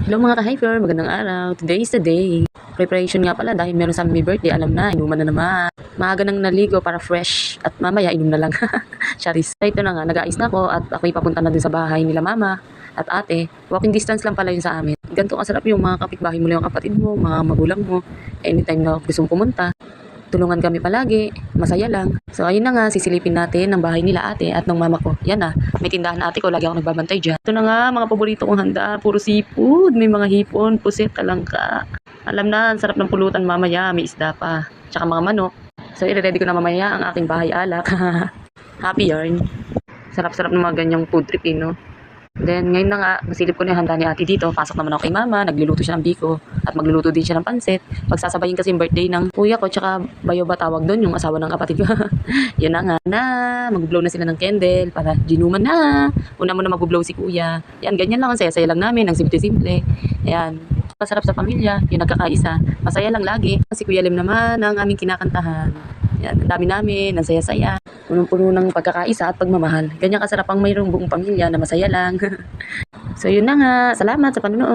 Hello mga ka-hyper, magandang araw. Today is the day. Preparation nga pala dahil meron sa may birthday, alam na, inuman na naman. Maaga nang naligo para fresh at mamaya inom na lang. Charis. Ito na nga, nag-aayos na ako at ako'y papunta na din sa bahay nila mama at ate. Walking distance lang pala yun sa amin. Ganito kasarap yung mga kapitbahay mo lang, yung kapatid mo, mga magulang mo. Anytime na gusto mong pumunta. Tulungan kami palagi, masaya lang. So ayun na nga, sisilipin natin ang bahay nila ate at ng mama ko. Yan na, may tindahan na ate ko, lagi ako nagbabantay dyan. Ito na nga, mga paborito kong handa, puro seafood, may mga hipon, pusit, talangka. Alam na, ang sarap ng pulutan mamaya, may isda pa, tsaka mga manok. So i-ready ko na mamaya ang aking bahay alak. Happy yarn. Sarap-sarap ng mga ganyang food trip, no? Then, ngayon na nga, nasilip ko na yung handa ni ate dito. Pasok naman ako kay mama, nagluluto siya ng biko. At magluluto din siya ng pansit. Pagsasabayin kasi yung birthday ng kuya ko, tsaka bayo ba tawag doon, yung asawa ng kapatid ko. Yan na nga na, mag-blow na sila ng candle para ginuman na. Una mo na mag-blow si kuya. Yan, ganyan lang, ang saya-saya lang namin, ang simple-simple. Ayan, masarap sa pamilya, yung nagkakaisa. Masaya lang lagi. Si Kuya Lim naman ang aming kinakantahan. Yan, ang dami namin, ang saya-saya. Punong-puno ng pagkakaisa at pagmamahal. Ganyan kasarap ang mayroong buong pamilya na masaya lang. So yun na nga, salamat sa panonood.